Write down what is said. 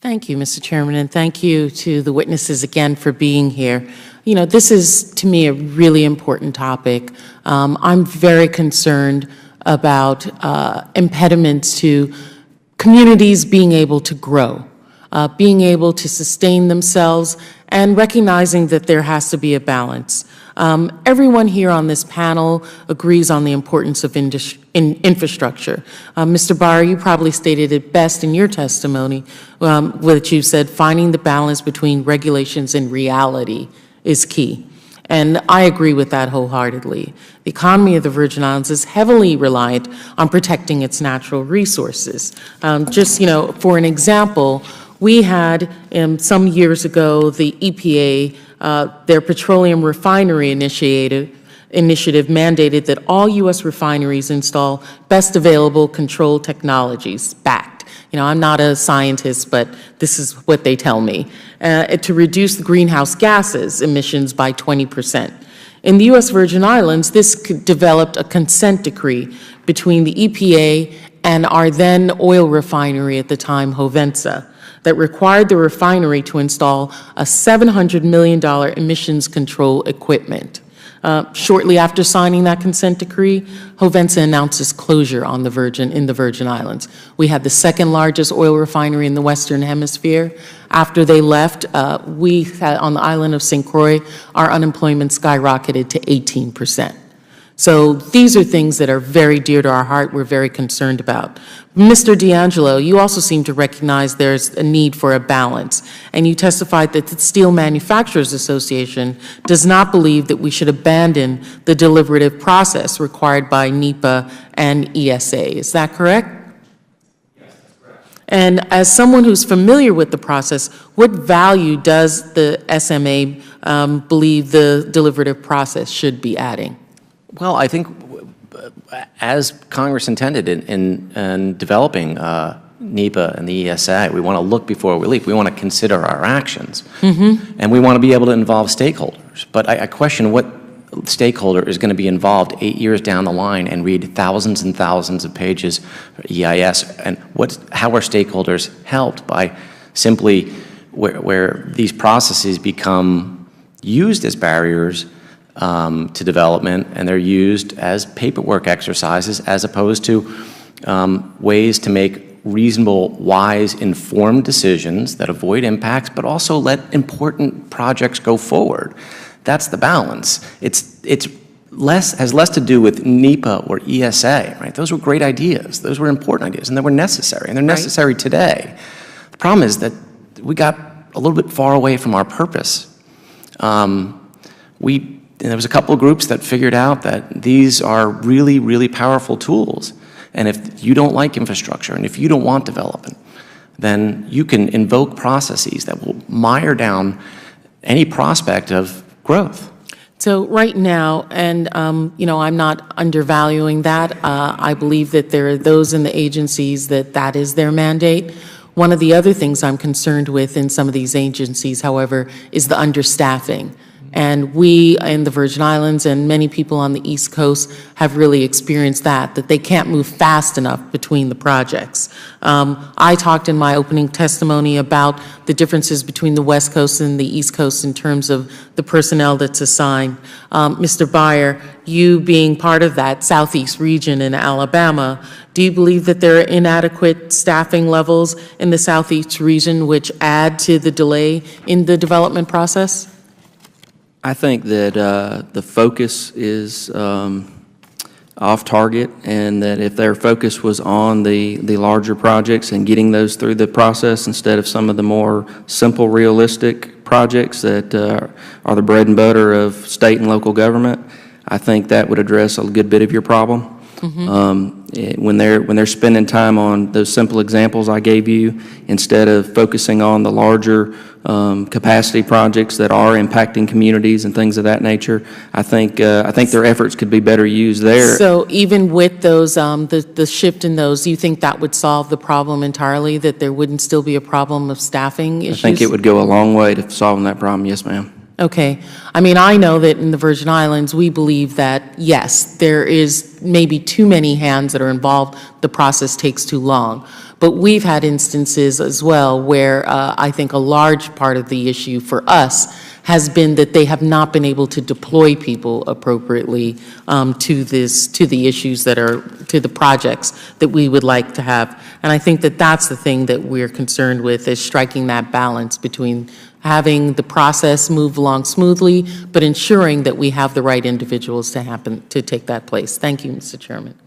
Thank you, Mr. Chairman, and thank you to the witnesses again for being here. You know, this is, to me, a really important topic. I'm very concerned about impediments to communities being able to grow, being able to sustain themselves, and recognizing that there has to be a balance. Everyone here on this panel agrees on the importance of infrastructure. Mr. Barr, you probably stated it best in your testimony, which you said finding the balance between regulations and reality is key. And I agree with that wholeheartedly. The economy of the Virgin Islands is heavily reliant on protecting its natural resources. Just, you know, for an example, we had some years ago the EPA, their petroleum refinery initiative mandated that all U.S. refineries install best available control technologies, backed. You know, I'm not a scientist, but this is what they tell me, to reduce the greenhouse gases emissions by 20%. In the U.S. Virgin Islands, this developed a consent decree between the EPA and our then oil refinery at the time, Hovensa, that required the refinery to install a $700 million emissions control equipment. Shortly after signing that consent decree, Hovensa announced its closure in the Virgin Islands. We had the second largest oil refinery in the Western Hemisphere. After they left, we had, on the island of St. Croix, our unemployment skyrocketed to 18%. So these are things that are very dear to our heart, we're very concerned about. Mr. D'Angelo, you also seem to recognize there's a need for a balance, and you testified that the Steel Manufacturers Association does not believe that we should abandon the deliberative process required by NEPA and ESA. Is that correct? Yes, that's correct. And as someone who's familiar with the process, what value does the SMA believe the deliberative process should be adding? Well, I think as Congress intended in developing NEPA and the ESA, we want to look before we leap. We want to consider our actions. And we want to be able to involve stakeholders. But I question what stakeholder is going to be involved 8 years down the line and read thousands and thousands of pages for EIS, and how are stakeholders helped by simply where these processes become used as barriers to development, and they're used as paperwork exercises as opposed to ways to make reasonable, wise, informed decisions that avoid impacts, but also let important projects go forward. That's the balance. Has less to do with NEPA or ESA, right? Those were great ideas. Those were important ideas, and they were necessary, and they're necessary today. The problem is that we got a little bit far away from our purpose. There was a couple of groups that figured out that these are really, really powerful tools. And if you don't like infrastructure and if you don't want development, then you can invoke processes that will mire down any prospect of growth. So right now, and you know, I'm not undervaluing that. I believe that there are those in the agencies that is their mandate. One of the other things I'm concerned with in some of these agencies, however, is the understaffing. And we in the Virgin Islands and many people on the East Coast have really experienced that they can't move fast enough between the projects. I talked in my opening testimony about the differences between the West Coast and the East Coast in terms of the personnel that's assigned. Mr. Beyer, you being part of that Southeast region in Alabama, do you believe that there are inadequate staffing levels in the Southeast region which add to the delay in the development process? I think that the focus is off target, and that if their focus was on the larger projects and getting those through the process instead of some of the more simple, realistic projects that are the bread and butter of state and local government, I think that would address a good bit of your problem. When they're spending time on those simple examples I gave you, instead of focusing on the larger capacity projects that are impacting communities and things of that nature, I think their efforts could be better used there. So even with those, the shift in those, you think that would solve the problem entirely, that there wouldn't still be a problem of staffing issues? I think it would go a long way to solving that problem, yes, ma'am. Okay. I mean, I know that in the Virgin Islands, we believe that, yes, there is maybe too many hands that are involved. The process takes too long. But we've had instances as well where I think a large part of the issue for us has been that they have not been able to deploy people appropriately to the issues that are, to the projects that we would like to have. And I think that that's the thing that we're concerned with, is striking that balance between having the process move along smoothly, but ensuring that we have the right individuals to take that place. Thank you, Mr. Chairman.